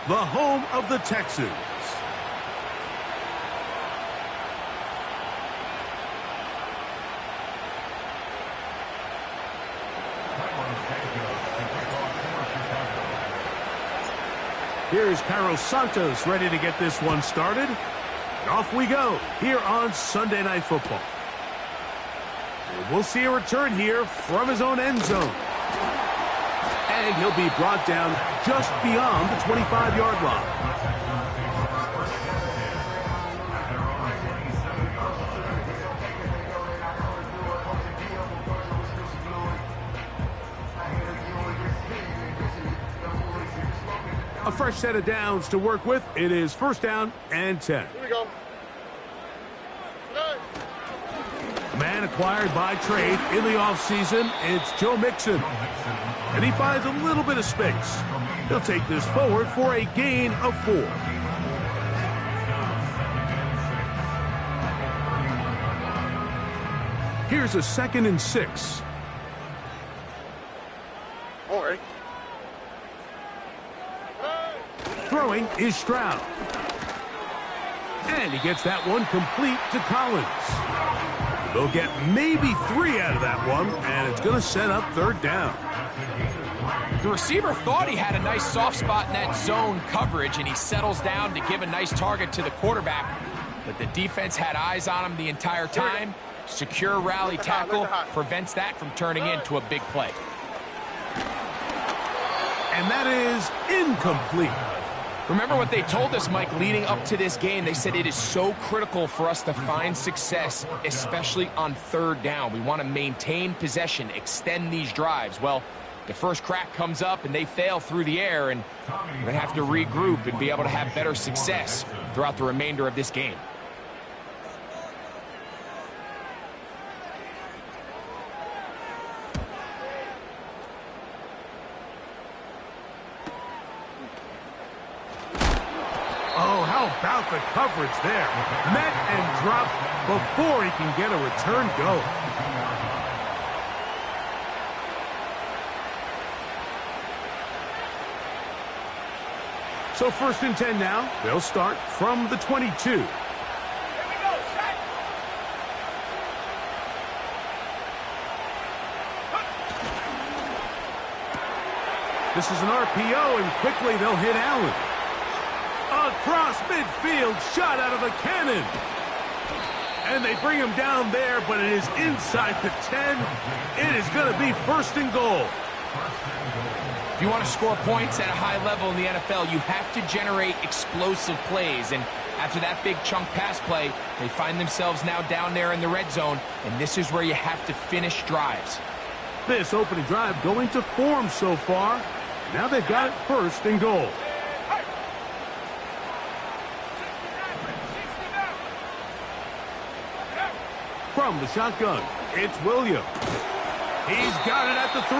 the home of the Texans. Here's Carlos Santos ready to get this one started. And off we go here on Sunday Night Football. And we'll see a return here from his own end zone. And he'll be brought down just beyond the 25-yard line. A fresh set of downs to work with. It is first down and 10. Here we go. Man acquired by trade in the offseason, it's Joe Mixon. And he finds a little bit of space. He'll take this forward for a gain of 4. Here's a 2nd and 6. All right. Throwing is Stroud. And he gets that one complete to Collins. They'll get maybe 3 out of that one, and it's going to set up third down. The receiver thought he had a nice soft spot in that zone coverage, and he settles down to give a nice target to the quarterback. But the defense had eyes on him the entire time. Secure rally tackle prevents that from turning into a big play. And that is incomplete. Remember what they told us, Mike, leading up to this game. They said it is so critical for us to find success, especially on third down. We want to maintain possession, extend these drives. Well, the first crack comes up and they fail through the air, and we're going to have to regroup and be able to have better success throughout the remainder of this game. Oh, how about the coverage there? Met and dropped before he can get a return go. So 1st and 10 now. They'll start from the 22. This is an RPO, and quickly they'll hit Allen. Across midfield, shot out of a cannon. And they bring him down there, but it is inside the 10. It is going to be 1st and goal. If you want to score points at a high level in the NFL, you have to generate explosive plays. And after that big chunk pass play, they find themselves now down there in the red zone, and this is where you have to finish drives. This opening drive going to form so far. Now they've got it 1st and goal. From the shotgun, it's Williams. He's got it at the 3.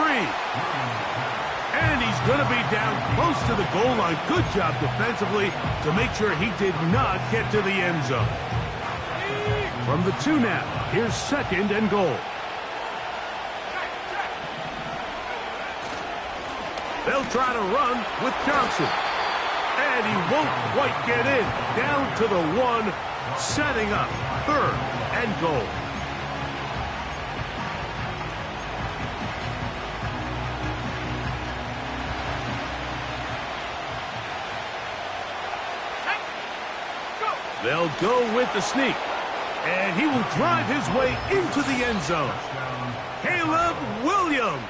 And he's going to be down close to the goal line. Good job defensively to make sure he did not get to the end zone. From the 2 now, here's 2nd and goal. They'll try to run with Johnson. And he won't quite get in. Down to the 1, setting up 3rd and goal. They'll go with the sneak. And he will drive his way into the end zone. Caleb Williams.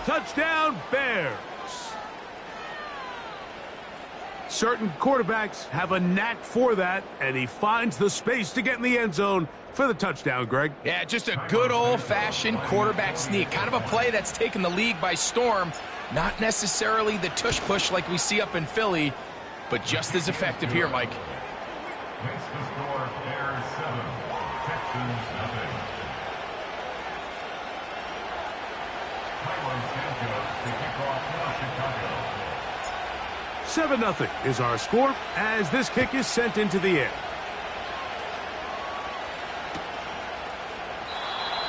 Touchdown, Bears. Certain quarterbacks have a knack for that, and he finds the space to get in the end zone for the touchdown, Greg. Yeah, just a good old-fashioned quarterback sneak. Kind of a play that's taken the league by storm. Not necessarily the tush-push like we see up in Philly, but just as effective here, Mike. Makes the score Bears 7, Texans nothing. Tyler Sanchez to kick off for Chicago. 7-0 is our score as this kick is sent into the air.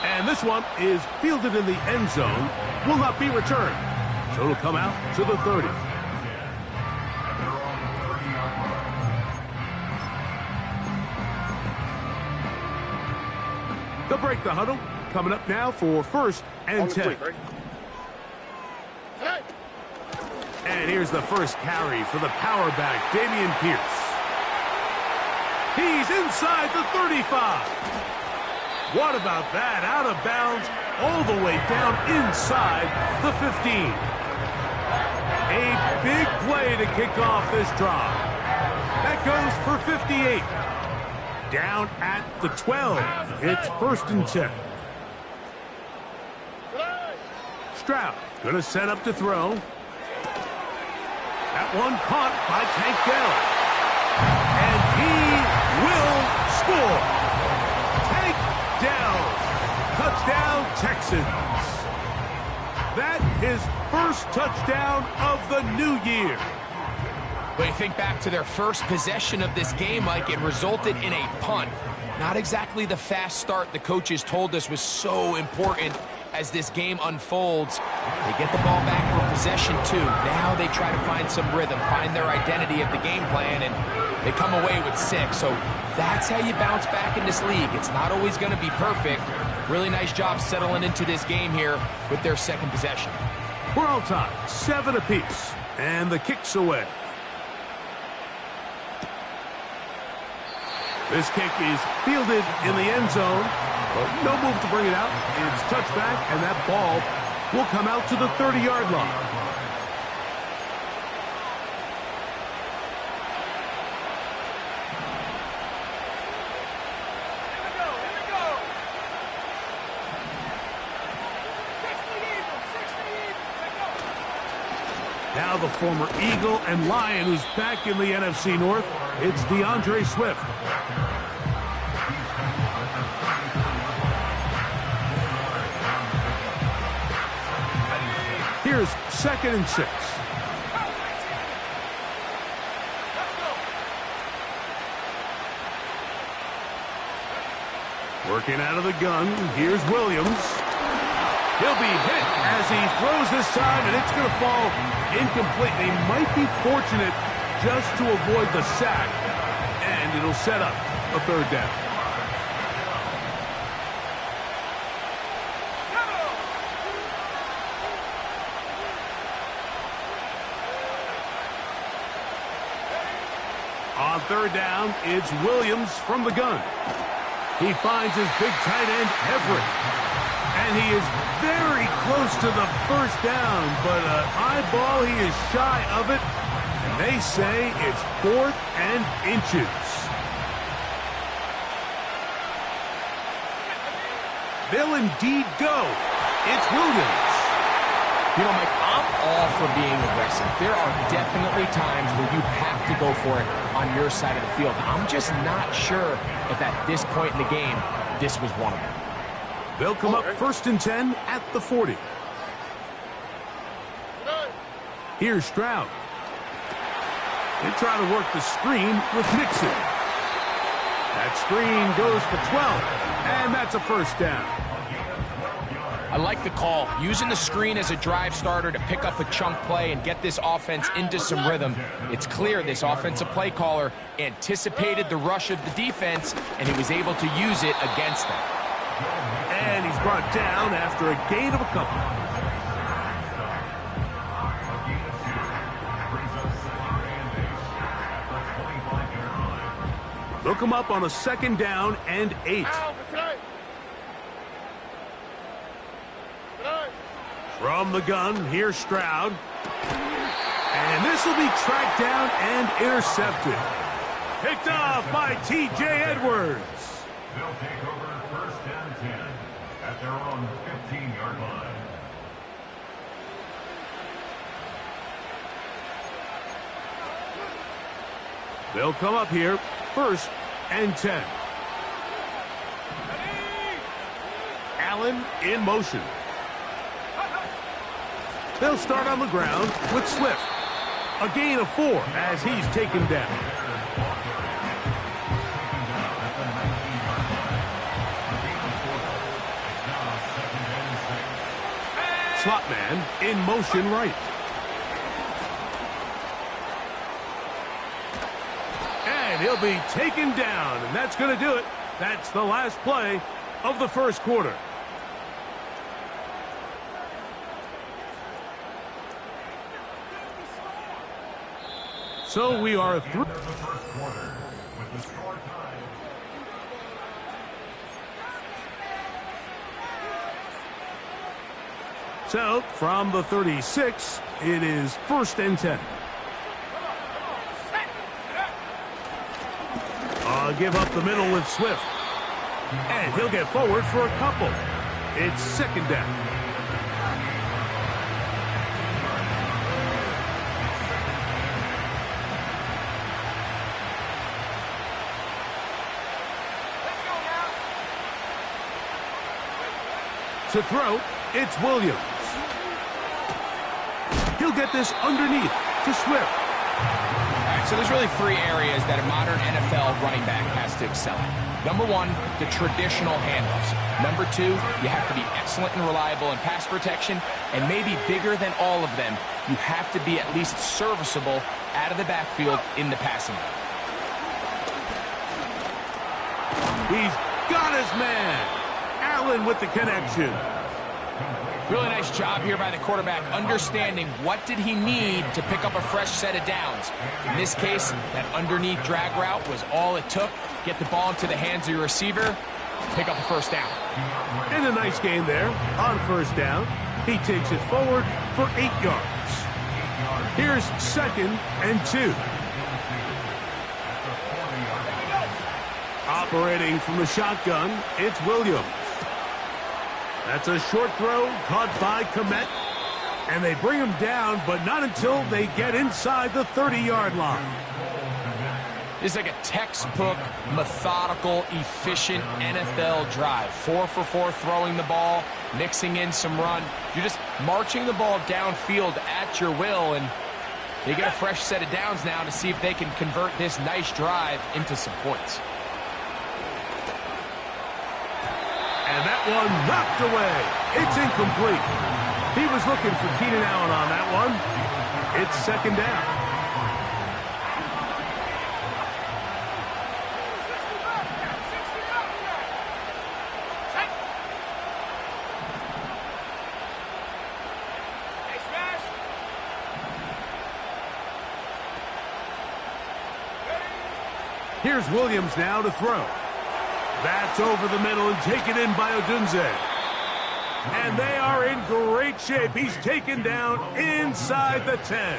And this one is fielded in the end zone, will not be returned. So it'll come out to the 30. break the huddle. Coming up now for 1st and 10. And here's the first carry for the power back, Dameon Pierce. He's inside the 35. What about that? Out of bounds, all the way down inside the 15. A big play to kick off this drive. That goes for 58. Down at the 12. It's 1st and 10. Stroud gonna set up to throw. That one caught by Tank Dell. And he will score. Tank Dell. Touchdown, Texans. That his first touchdown of the new year. But you think back to their first possession of this game, Mike, it resulted in a punt. Not exactly the fast start the coaches told us was so important as this game unfolds. They get the ball back for possession 2. Now they try to find some rhythm, find their identity of the game plan, and they come away with 6. So that's how you bounce back in this league. It's not always going to be perfect. Really nice job settling into this game here with their second possession. We're all tied, 7 apiece, and the kick's away. This kick is fielded in the end zone, but no move to bring it out. It's touchback, and that ball will come out to the 30-yard line. Now the former Eagle and Lion who's back in the NFC North. It's DeAndre Swift. Here's 2nd and 6. Working out of the gun. Here's Williams. He'll be hit as he throws this time, and it's going to fall incomplete. They might be fortunate just to avoid the sack, and it'll set up a 3rd down. On 3rd down, it's Williams from the gun. He finds his big tight end, Everett. And he is very close to the 1st down, but an eyeball, he is shy of it. And they say it's 4th and inches. They'll indeed go. It's Williams. You know, Mike, I'm all for being aggressive. There are definitely times where you have to go for it on your side of the field. I'm just not sure if at this point in the game, this was one of them. They'll come up 1st and 10 at the 40. Here's Stroud. They try to work the screen with Nixon. That screen goes for 12, and that's a 1st down. I like the call. Using the screen as a drive starter to pick up a chunk play and get this offense into some rhythm. It's clear this offensive play caller anticipated the rush of the defense, and he was able to use it against them. And he's brought down after a gain of a couple. They'll come up on a 2nd down and 8. From the gun, here's Stroud. And this will be tracked down and intercepted. Picked off by T.J. Edwards. They'll take over 1st and 10 at their own 15-yard line. They'll come up here, 1st and 10. Allen in motion. They'll start on the ground with Swift. A gain of 4 as he's taken down. Slot man in motion right. And he'll be taken down, and that's going to do it. That's the last play of the first quarter. So we are through. The first quarter with the score time. So from the 36, it is 1st and 10. Give up the middle with Swift. And he'll get forward for a couple. It's 2nd down. To throw, it's Williams. He'll get this underneath to Swift. So there's really 3 areas that a modern NFL running back has to excel at. Number 1, the traditional handoffs. Number 2, you have to be excellent and reliable in pass protection. And maybe bigger than all of them, you have to be at least serviceable out of the backfield in the passing game. He's got his man. Allen with the connection. Really nice job here by the quarterback, understanding what did he need to pick up a fresh set of downs. In this case, that underneath drag route was all it took. Get the ball into the hands of your receiver, pick up a 1st down. And a nice game there on 1st down. He takes it forward for 8 yards. Here's 2nd and 2. Operating from the shotgun, it's Williams. That's a short throw caught by Kmet. And they bring him down, but not until they get inside the 30-yard line. This is like a textbook, methodical, efficient NFL drive. 4 for 4 throwing the ball, mixing in some run. You're just marching the ball downfield at your will, and they get a fresh set of downs now to see if they can convert this nice drive into some points. And that one knocked away. It's incomplete. He was looking for Keenan Allen on that one. It's 2nd down. Here's Williams now to throw. That's over the middle and taken in by Odunze. And they are in great shape. He's taken down inside the 10.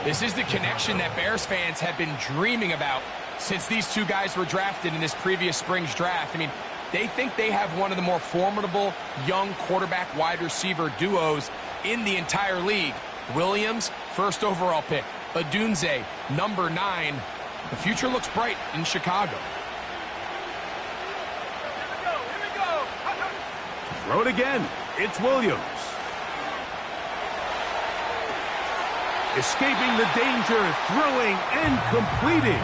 This is the connection that Bears fans have been dreaming about since these 2 guys were drafted in this previous spring's draft. I mean, they think they have one of the more formidable young quarterback wide receiver duos in the entire league. Williams, 1st overall pick. Odunze, number 9. The future looks bright in Chicago. Throw it again. It's Williams. Escaping the danger, throwing and completing.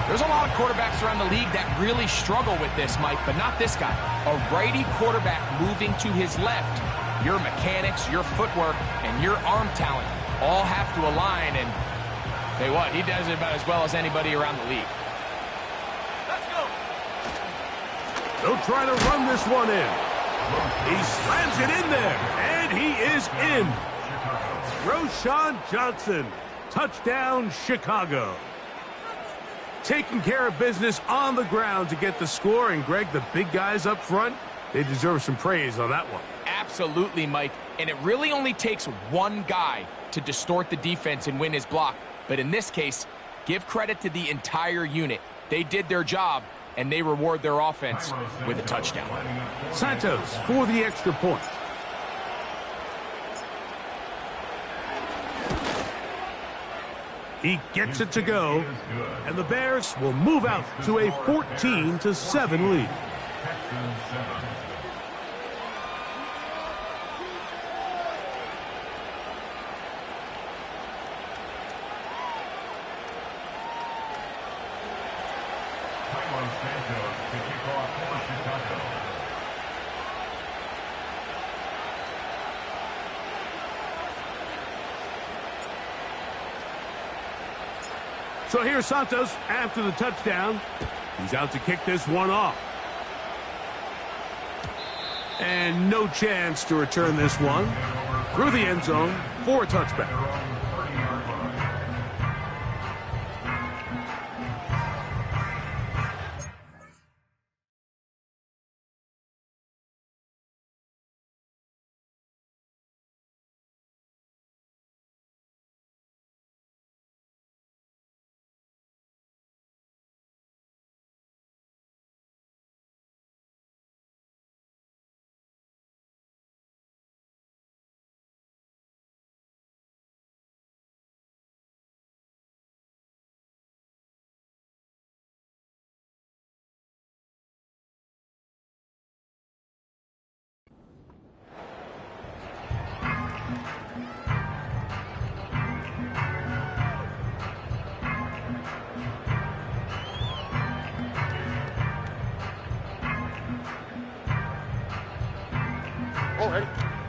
There's a lot of quarterbacks around the league that really struggle with this, Mike, but not this guy. A righty quarterback moving to his left. Your mechanics, your footwork, and your arm talent all have to align, and tell you what, he does it about as well as anybody around the league. Let's go. They'll try to run this one in. He slams it in there, and he is in. Roschon Johnson, touchdown Chicago. Taking care of business on the ground to get the score, and Greg, the big guys up front, they deserve some praise on that one. Absolutely, Mike, and it really only takes one guy to distort the defense and win his block. But in this case, give credit to the entire unit. They did their job, and they reward their offense with a touchdown. Santos for the extra point. He gets it to go, and the Bears will move out to a 14-7 lead. So here's Santos after the touchdown. He's out to kick this one off. And no chance to return this one through the end zone for a touchback.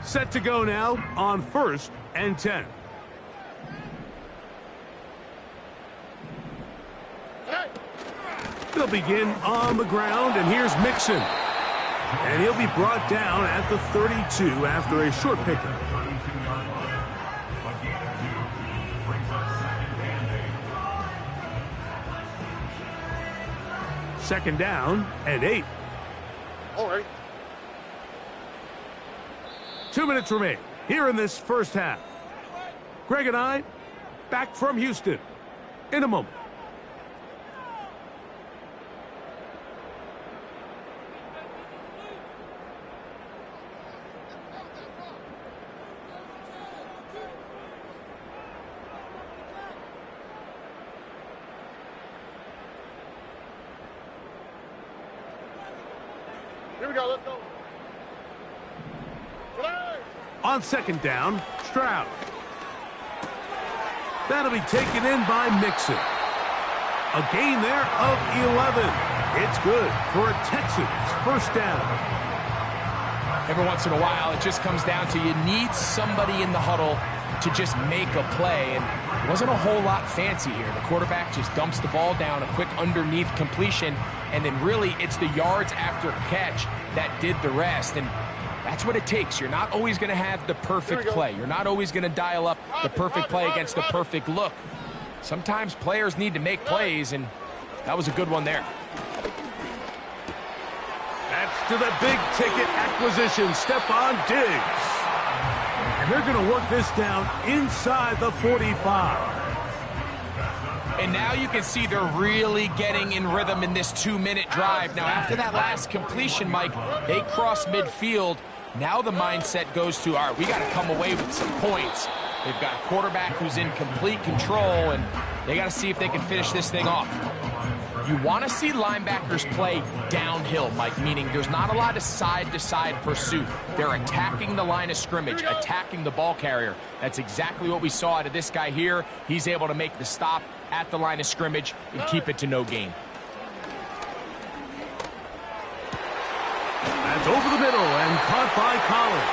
Set to go now on 1st and 10. They'll begin on the ground, and here's Mixon. And he'll be brought down at the 32 after a short pickup. Second down and 8. All right. 2 minutes remain here in this first half. Greg and I back from Houston in a moment. Here we go, let's go. On second down, Stroud. That'll be taken in by Mixon. A gain there of 11. It's good for a Texans first down. Every once in a while, it just comes down to you need somebody in the huddle to just make a play, and it wasn't a whole lot fancy here. The quarterback just dumps the ball down, a quick underneath completion, and then really it's the yards after catch that did the rest. And that's what it takes. You're not always going to have the perfect play. You're not always going to dial up the perfect play against the perfect look. Sometimes players need to make plays, and that was a good one there. That's to the big-ticket acquisition, Stephon Diggs. And they're going to work this down inside the 45. And now you can see they're really getting in rhythm in this 2-minute drive. Now, after that last completion, Mike, they cross midfield. Now the mindset goes to, all right, we got to come away with some points. They've got a quarterback who's in complete control, and they got to see if they can finish this thing off. You want to see linebackers play downhill, Mike, meaning there's not a lot of side-to-side pursuit. They're attacking the line of scrimmage, attacking the ball carrier. That's exactly what we saw out of this guy here. He's able to make the stop at the line of scrimmage and keep it to no gain. That's over the middle and caught by Collins.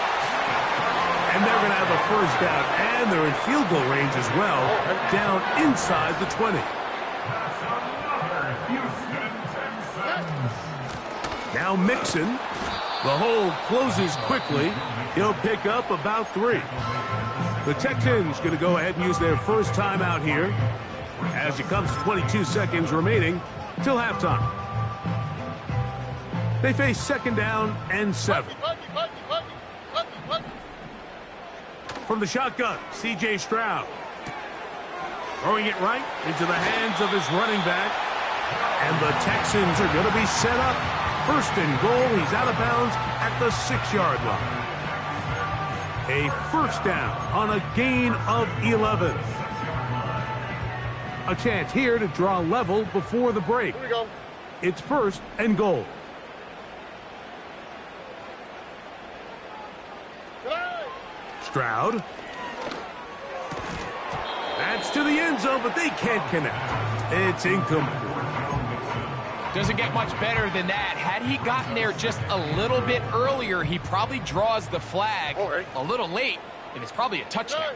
And they're going to have a first down, and they're in field goal range as well, down inside the 20. Now Mixon. The hole closes quickly. He'll pick up about 3. The Texans going to go ahead and use their first timeout here as it comes to 22 seconds remaining till halftime. They face second down and 7. From the shotgun, C.J. Stroud. Throwing it right into the hands of his running back. And the Texans are going to be set up. First and goal, he's out of bounds at the 6-yard line. A first down on a gain of 11. A chance here to draw level before the break. Here we go. It's first and goal. Stroud. That's to the end zone, but they can't connect. It's incomplete. Doesn't get much better than that. Had he gotten there just a little bit earlier, he probably draws the flag a little late, and it's probably a touchdown.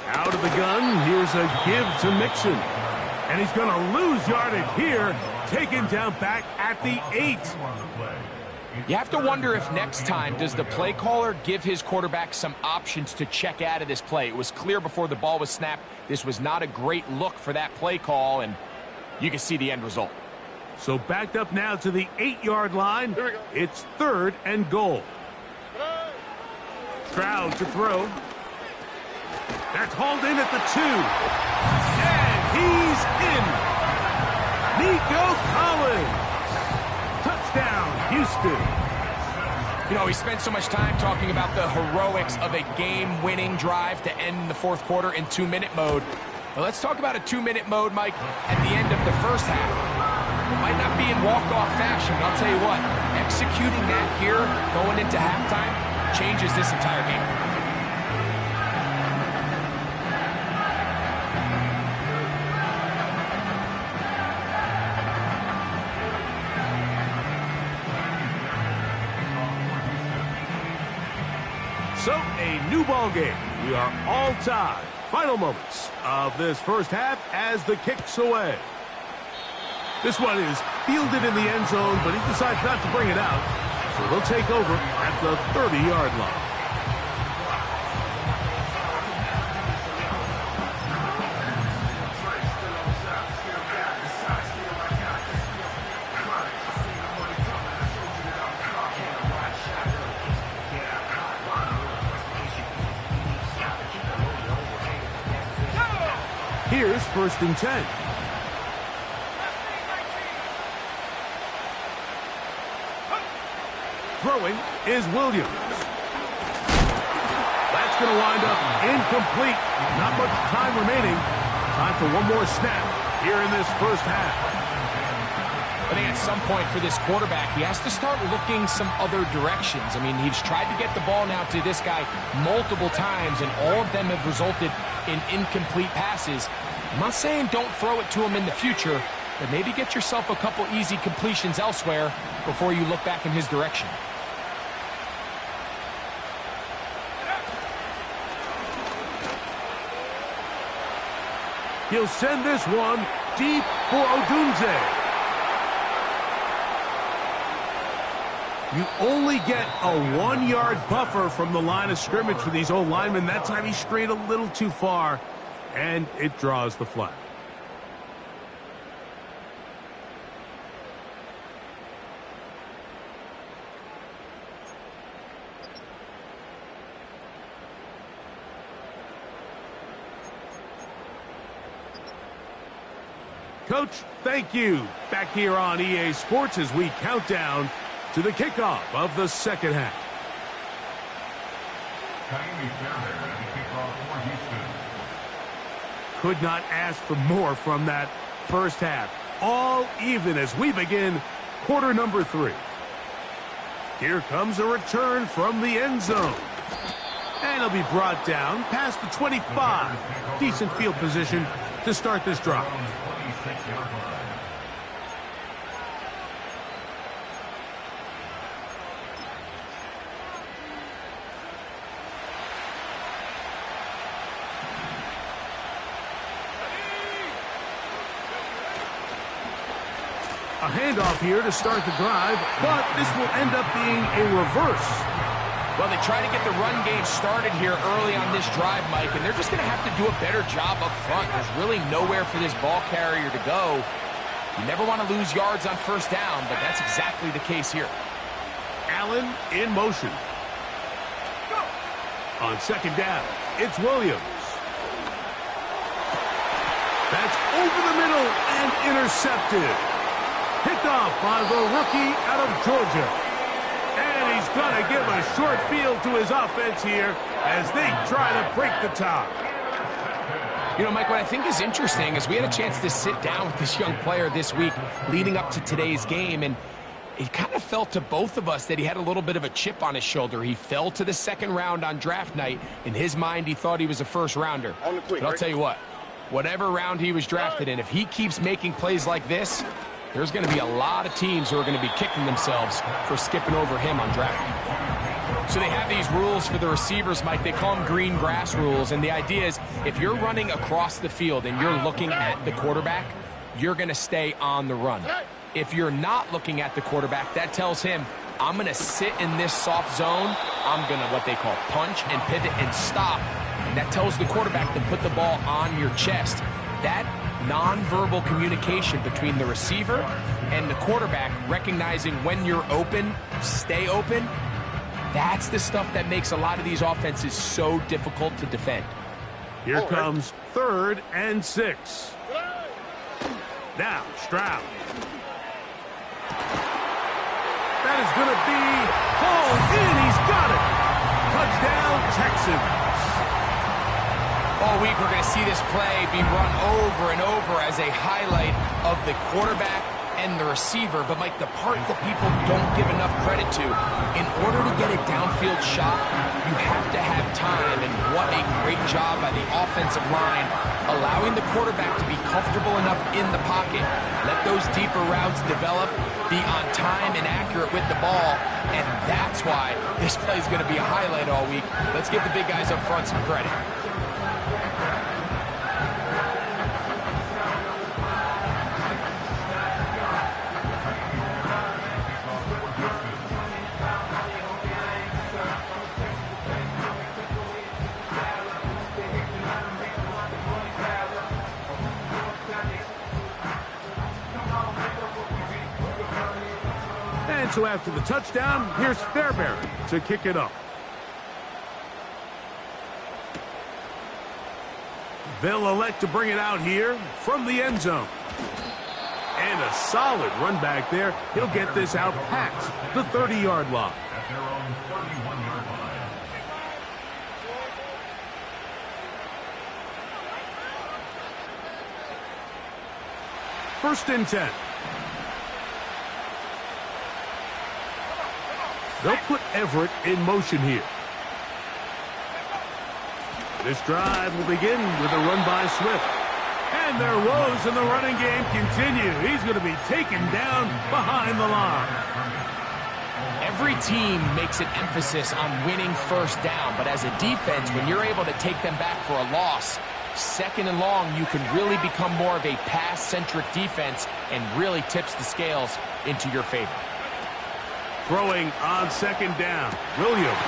Out of the gun, here's a give to Mixon. And he's going to lose yardage here, taken down back at the 8. You have to wonder if next time, does the play caller give his quarterback some options to check out of this play? It was clear before the ball was snapped, this was not a great look for that play call, and you can see the end result. So backed up now to the 8-yard line. Here we go. It's 3rd and goal. Stroud to throw. That's hauled in at the 2. And he's in. Nico Collins. Touchdown, Houston. You know, we spent so much time talking about the heroics of a game-winning drive to end the fourth quarter in 2-minute mode. But let's talk about a 2-minute mode, Mike, at the end of the first half. It might not be in walk-off fashion, but I'll tell you what, executing that here, going into halftime, changes this entire game. So, a new ball game. We are all tied. Final moments of this first half as the kick's away. This one is fielded in the end zone, but he decides not to bring it out. So they'll take over at the 30-yard line. Here's 1st and 10. Throwing is Williams. That's going to wind up incomplete. Not much time remaining. Time for one more snap here in this first half. I think at some point for this quarterback, he has to start looking some other directions. I mean, he's tried to get the ball now to this guy multiple times, and all of them have resulted in incomplete passes. I'm not saying don't throw it to him in the future, but maybe get yourself a couple easy completions elsewhere before you look back in his direction. He'll send this one deep for Odunze. You only get a 1-yard buffer from the line of scrimmage for these old linemen. That time he strayed a little too far, and it draws the flag. Coach, thank you. Back here on EA Sports as we count down to the kickoff of the second half. Could not ask for more from that first half. All even as we begin quarter number 3. Here comes a return from the end zone. And he'll be brought down past the 25. Decent field position to start this drive. A handoff here to start the drive, but this will end up being a reverse. Well, they try to get the run game started here early on this drive, Mike, and they're just going to have to do a better job up front. There's really nowhere for this ball carrier to go. You never want to lose yards on first down, but that's exactly the case here. Allen in motion. On second down, it's Williams. That's over the middle and intercepted. Picked off by the rookie out of Georgia. And he's going to give a short field to his offense here as they try to break the tie. You know, Mike, what I think is interesting is we had a chance to sit down with this young player this week leading up to today's game, and it kind of felt to both of us that he had a little bit of a chip on his shoulder. He fell to the second round on draft night. In his mind, he thought he was a first-rounder. But I'll tell you what, whatever round he was drafted in, if he keeps making plays like this, there's going to be a lot of teams who are going to be kicking themselves for skipping over him on draft night. So they have these rules for the receivers, Mike. They call them green grass rules, and the idea is if you're running across the field and you're looking at the quarterback, you're going to stay on the run. If you're not looking at the quarterback, that tells him I'm going to sit in this soft zone. I'm going to what they call punch and pivot and stop. And that tells the quarterback to put the ball on your chest. That nonverbal communication between the receiver and the quarterback, recognizing when you're open, stay open, that's the stuff that makes a lot of these offenses so difficult to defend. Here comes 3rd and 6. Now, Stroud. That is going to be hauled in. He's got it. Touchdown, Texans. All week we're going to see this play be run over and over as a highlight of the quarterback and the receiver. But, Mike, the part that people don't give enough credit to, in order to get a downfield shot, you have to have time. And what a great job by the offensive line, allowing the quarterback to be comfortable enough in the pocket, let those deeper routes develop, be on time and accurate with the ball. And that's why this play is going to be a highlight all week. Let's give the big guys up front some credit. And so after the touchdown, here's Fairbairn to kick it off. They'll elect to bring it out here from the end zone. And a solid run back there. He'll get this out past the 30-yard line. At their own 31-yard line. 1st and 10. They'll put Everett in motion here. This drive will begin with a run by Swift. And their woes in the running game continue. He's going to be taken down behind the line. Every team makes an emphasis on winning 1st down, but as a defense, when you're able to take them back for a loss, 2nd and long, you can really become more of a pass-centric defense and really tips the scales into your favor. Throwing on 2nd down, Williams.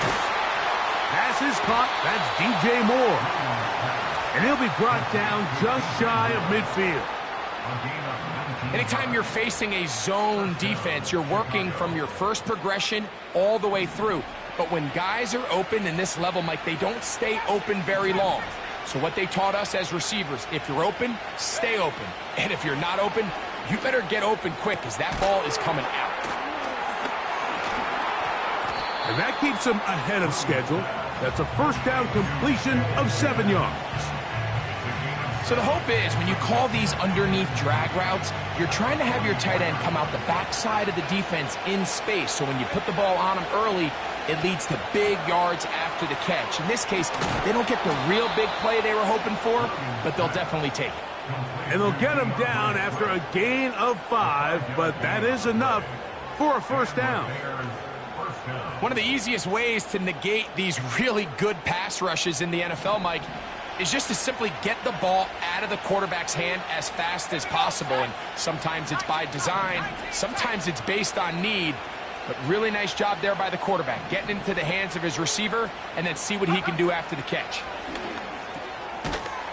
Pass is caught. That's DJ Moore. And he'll be brought down just shy of midfield. Anytime you're facing a zone defense, you're working from your first progression all the way through. But when guys are open in this level, Mike, they don't stay open very long. So what they taught us as receivers, if you're open, stay open. And if you're not open, you better get open quick because that ball is coming out. And that keeps him ahead of schedule. That's a 1st down completion of 7 yards. So the hope is when you call these underneath drag routes, you're trying to have your tight end come out the backside of the defense in space. So when you put the ball on him early, it leads to big yards after the catch. In this case, they don't get the real big play they were hoping for, but they'll definitely take it. And they'll get him down after a gain of 5, but that is enough for a 1st down. One of the easiest ways to negate these really good pass rushes in the NFL, Mike, is just to simply get the ball out of the quarterback's hand as fast as possible. And sometimes it's by design, sometimes it's based on need. But really nice job there by the quarterback, getting into the hands of his receiver and then see what he can do after the catch.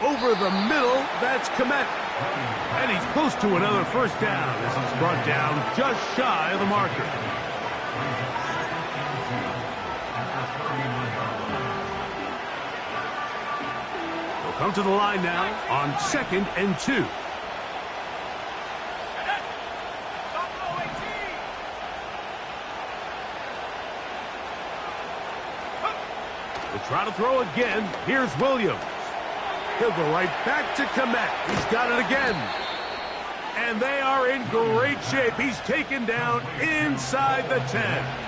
Over the middle, that's Kmet. And he's close to another 1st down as he's brought down just shy of the marker. Come to the line now on 2nd and 2. We'll try to throw again. Here's Williams. He'll go right back to Kmet. He's got it again. And they are in great shape. He's taken down inside the 10.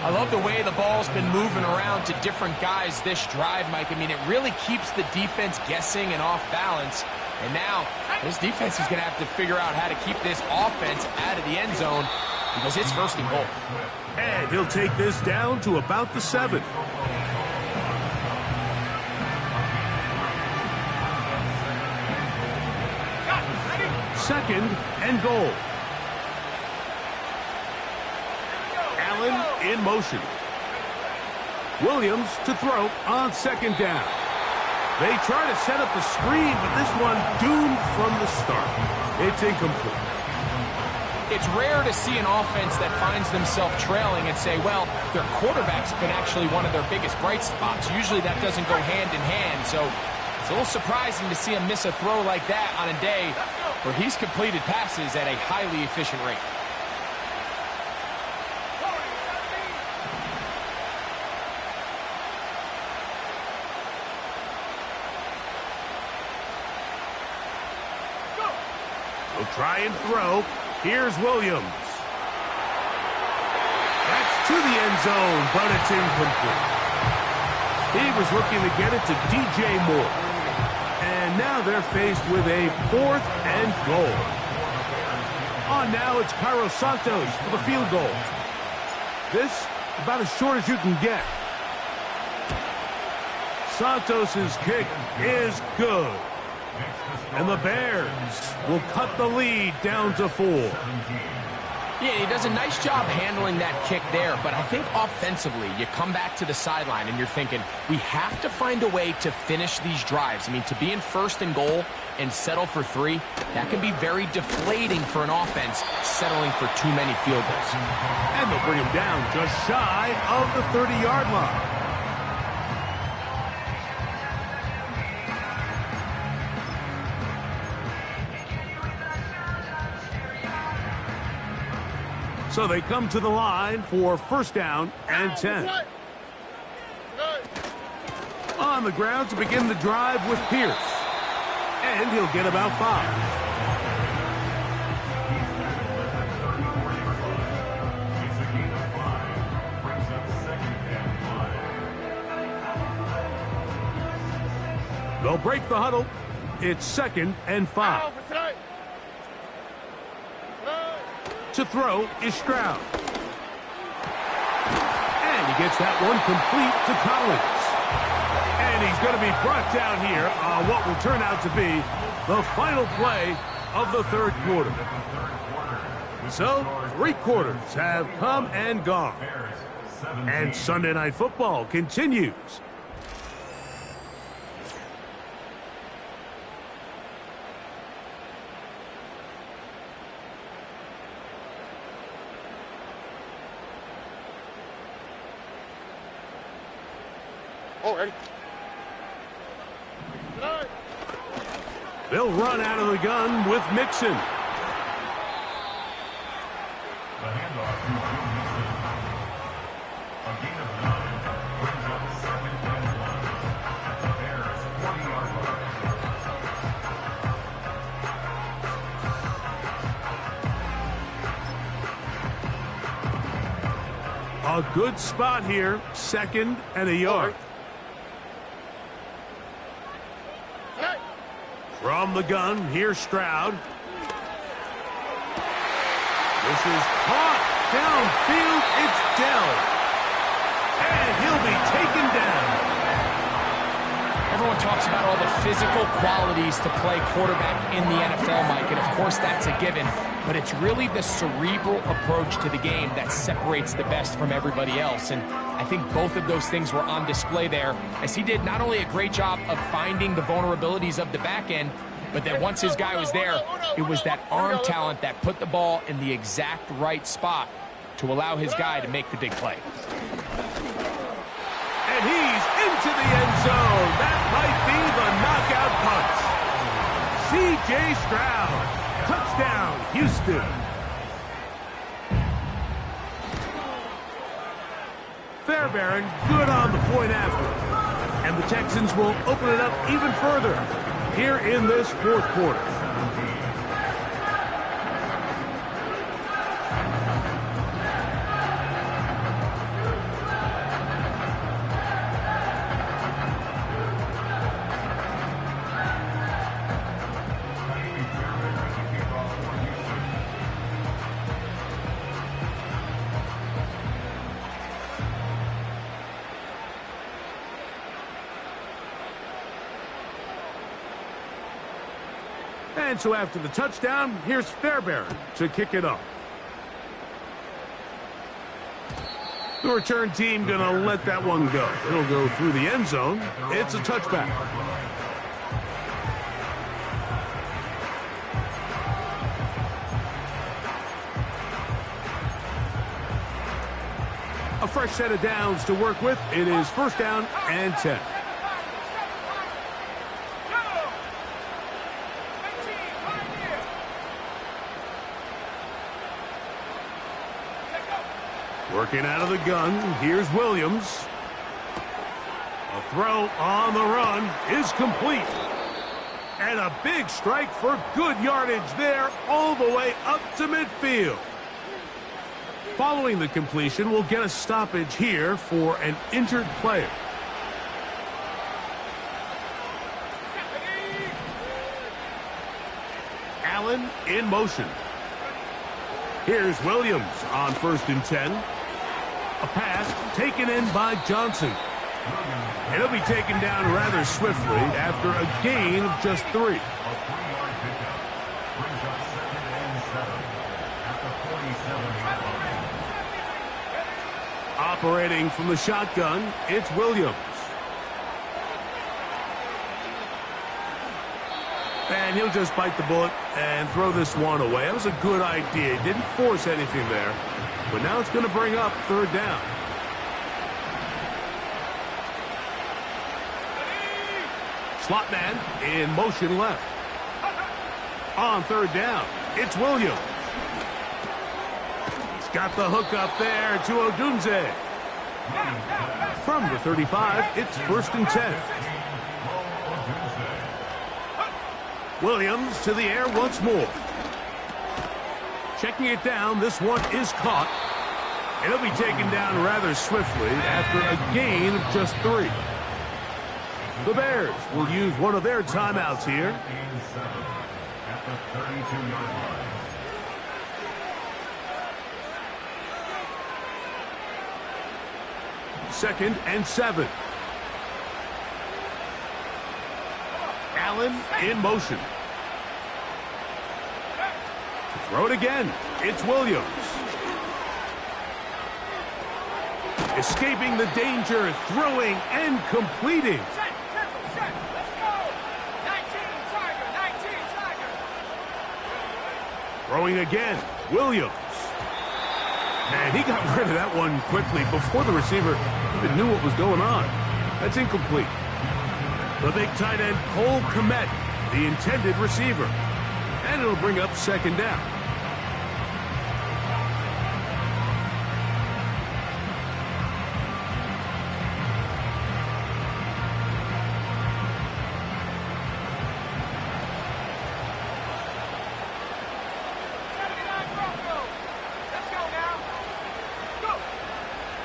I love the way the ball's been moving around to different guys this drive, Mike. I mean, it really keeps the defense guessing and off balance. And now this defense is going to have to figure out how to keep this offense out of the end zone because it's 1st and goal. And he'll take this down to about the 7. 2nd and goal. in motion. Williams to throw on second down. They try to set up the screen, but this one doomed from the start. It's incomplete. It's rare to see an offense that finds themselves trailing and say, well, their quarterback's been actually one of their biggest bright spots. Usually that doesn't go hand in hand, so it's a little surprising to see him miss a throw like that on a day where he's completed passes at a highly efficient rate. He'll try and throw. Here's Williams. That's to the end zone, but it's incomplete. He was looking to get it to DJ Moore. And now they're faced with a 4th and goal. On now, it's Cairo Santos for the field goal. This, about as short as you can get. Santos' kick is good. And the Bears will cut the lead down to 4. Yeah, he does a nice job handling that kick there, but I think offensively, you come back to the sideline and you're thinking, we have to find a way to finish these drives. I mean, to be in 1st and goal and settle for 3, that can be very deflating for an offense settling for too many field goals. And they'll bring him down just shy of the 30-yard line. So they come to the line for 1st down and 10. On the ground to begin the drive with Pierce. And he'll get about 5. They'll break the huddle. It's 2nd and 5. To throw is Stroud. And he gets that one complete to Collins. And he's going to be brought down here on what will turn out to be the final play of the 3rd quarter. So, 3 quarters have come and gone. And Sunday Night Football continues. Ready? They'll run out of the gun with Mixon. The handoff to Joe Mixon. A gain of 9 brings up 2nd and 1 at the Bears' 40-yard line. A good spot here, 2nd and a yard. From the gun, here's Stroud. This is caught downfield. It's Dell. And he'll be taken down. Everyone talks about all the physical qualities to play quarterback in the NFL, Mike, and of course that's a given. But it's really the cerebral approach to the game that separates the best from everybody else. And I think both of those things were on display there, as he did not only a great job of finding the vulnerabilities of the back end, but that once his guy was there, it was that arm talent that put the ball in the exact right spot to allow his guy to make the big play. And he's into the end zone. That might be the knockout punch. C.J. Stroud. Touchdown, Houston. Fairbairn good on the point after. And the Texans will open it up even further here in this 4th quarter. And so after the touchdown, here's Fairbairn to kick it off. The return team going to let that one go. It'll go through the end zone. It's a touchback. A fresh set of downs to work with. It is first down and 10. Working out of the gun, here's Williams. A throw on the run is complete. And a big strike for good yardage there all the way up to midfield. Following the completion, we'll get a stoppage here for an injured player. Allen in motion. Here's Williams on 1st and 10. A pass taken in by Johnson. And he'll be taken down rather swiftly after a gain of just 3. A 3-yard pickup brings up 2nd and 7 at the 47-yard line. Operating from the shotgun, it's Williams. And he'll just bite the bullet and throw this one away. That was a good idea. He didn't force anything there. But now it's going to bring up 3rd down. Slot man in motion left. On 3rd down, it's Williams. He's got the hook up there to Odunze. From the 35, it's 1st and 10. Williams to the air once more. Checking it down, this one is caught. And it'll be taken down rather swiftly after a gain of just 3. The Bears will use one of their timeouts here. At the 32-yard line. Second and 7. Allen in motion. To throw it again, it's Williams. Escaping the danger, throwing and completing. Throwing again, Williams. And he got rid of that one quickly before the receiver even knew what was going on. That's incomplete. The big tight end, Cole Kmet, the intended receiver. And it'll bring up 2nd down.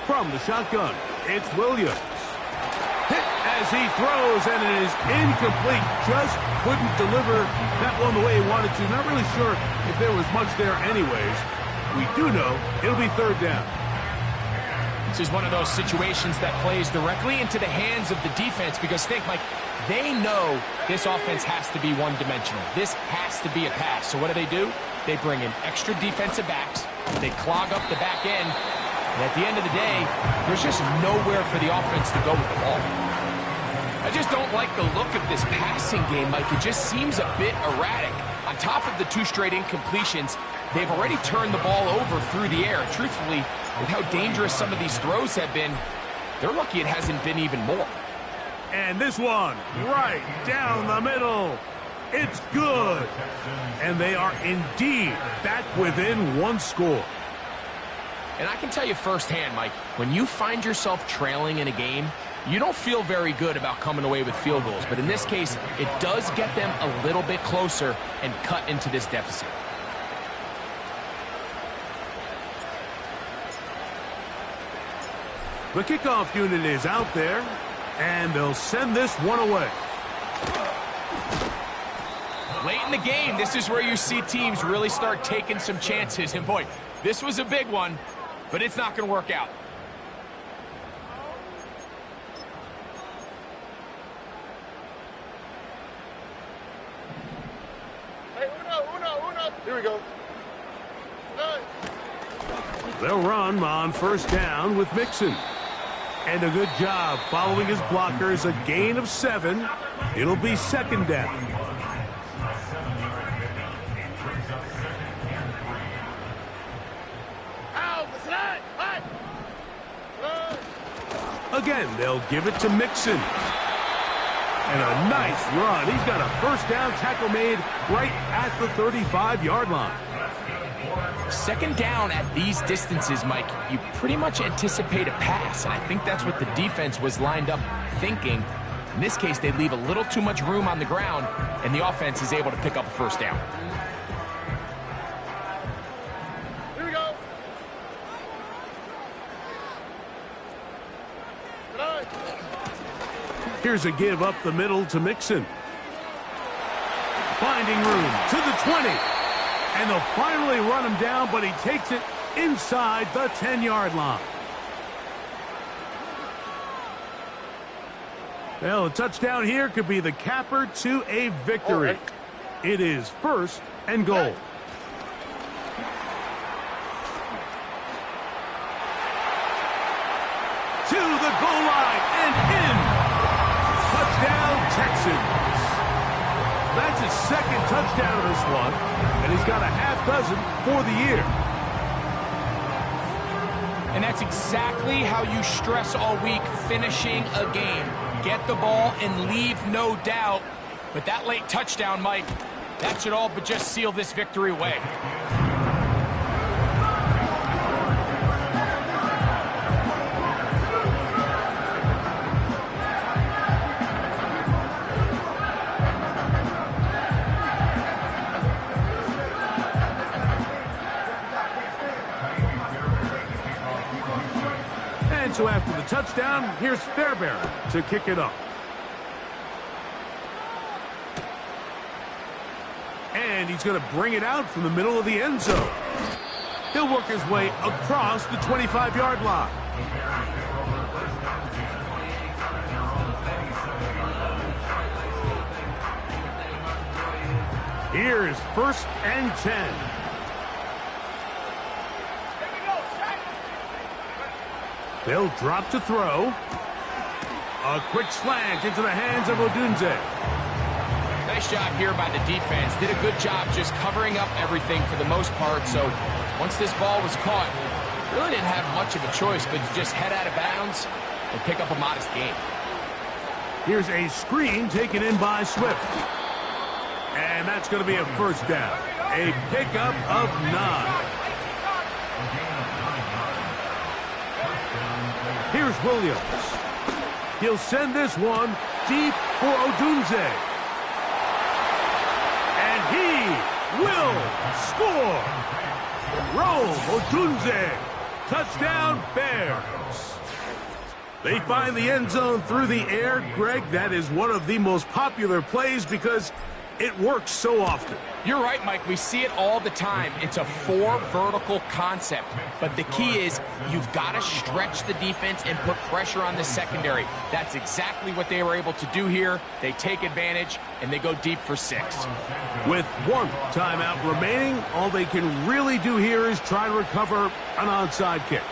From the shotgun, it's Williams. Hit as he throws, and it is incomplete. Just couldn't deliver that one the way he wanted to. Not really sure if there was much there anyways. We do know it'll be 3rd down. This is one of those situations that plays directly into the hands of the defense because think, Mike, they know this offense has to be one-dimensional. This has to be a pass. So what do? They bring in extra defensive backs. They clog up the back end. And at the end of the day, there's just nowhere for the offense to go with the ball. I just don't like the look of this passing game, Mike. It just seems a bit erratic. On top of the 2 straight incompletions, they've already turned the ball over through the air. Truthfully, with how dangerous some of these throws have been, they're lucky it hasn't been even more. And this one, right down the middle. It's good. And they are indeed back within 1 score. And I can tell you firsthand, Mike, when you find yourself trailing in a game, you don't feel very good about coming away with field goals. But in this case, it does get them a little bit closer and cut into this deficit. The kickoff unit is out there, and they'll send this one away. Late in the game, this is where you see teams really start taking some chances. And boy, this was a big one, but it's not going to work out. Hey, uno. Here we go. 9. They'll run on first down with Mixon. And a good job following his blockers, a gain of 7. It'll be second down. Again, they'll give it to Mixon. And a nice run. He's got a first down tackle made right at the 35-yard line. Second down at these distances, Mike, you pretty much anticipate a pass, and I think that's what the defense was lined up thinking. In this case, they leave a little too much room on the ground, and the offense is able to pick up a first down. Here we go. Here's a give up the middle to Mixon. Finding room to the 20. And they'll finally run him down, but he takes it inside the 10-yard line. Well, a touchdown here could be the capper to a victory. It is first and goal. To the goal line and in. Touchdown, Texans. That's his second touchdown of this one, and he's got a half dozen for the year. And that's exactly how you stress all week, finishing a game. Get the ball and leave no doubt. But that late touchdown, Mike, that should all but just seal this victory away. So after the touchdown, here's Fairbairn to kick it off. And he's going to bring it out from the middle of the end zone. He'll work his way across the 25-yard line. Here's first and 10. They'll drop to throw. A quick slant into the hands of Odunze. Nice job here by the defense. Did a good job just covering up everything for the most part. So once this ball was caught, really didn't have much of a choice but to just head out of bounds and pick up a modest gain. Here's a screen taken in by Swift. And that's going to be a first down. A pickup of 9. Here's Williams. He'll send this one deep for Odunze. And he will score. Rome Odunze. Touchdown, Bears. They find the end zone through the air. Greg, that is one of the most popular plays because it works so often. You're right, Mike. We see it all the time. It's a 4 vertical concept. But the key is you've got to stretch the defense and put pressure on the secondary. That's exactly what they were able to do here. They take advantage, and they go deep for 6. With 1 timeout remaining, all they can really do here is try to recover an onside kick.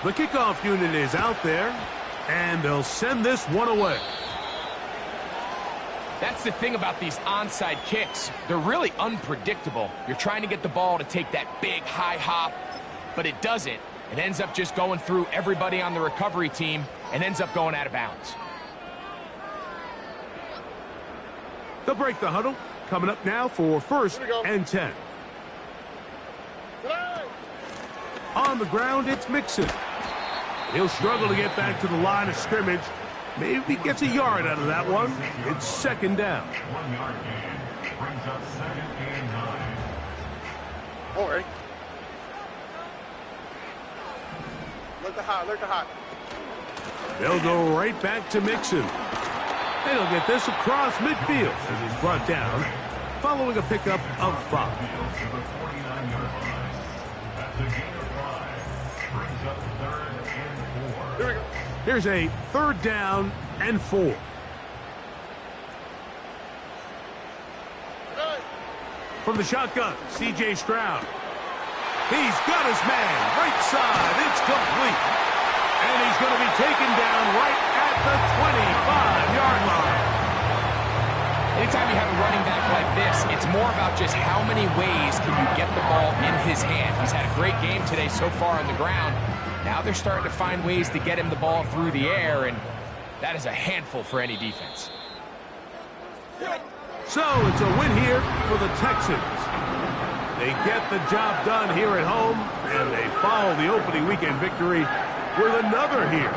The kickoff unit is out there, and they'll send this one away. That's the thing about these onside kicks. They're really unpredictable. You're trying to get the ball to take that big high hop, but it doesn't. It ends up just going through everybody on the recovery team and ends up going out of bounds. They'll break the huddle. Coming up now for first and 10. On the ground, it's Mixon. He'll struggle to get back to the line of scrimmage. Maybe gets a yard out of that one. It's second down. 1 yard gain brings up second and 9. Oh, ready. Look the hot. They'll go right back to Mixon. And he'll get this across midfield as he's brought down, following a pickup of 5. To the 49-yard line. That's a gain of 5. Brings up third and 4. Here we go. Here's a third down and 4. From the shotgun, C.J. Stroud. He's got his man. Right side. It's complete. And he's going to be taken down right at the 25-yard line. Anytime you have a running back like this, it's more about just how many ways can you get the ball in his hand. He's had a great game today so far on the ground. Now they're starting to find ways to get him the ball through the air, and that is a handful for any defense. So it's a win here for the Texans. They get the job done here at home, and they follow the opening weekend victory with another here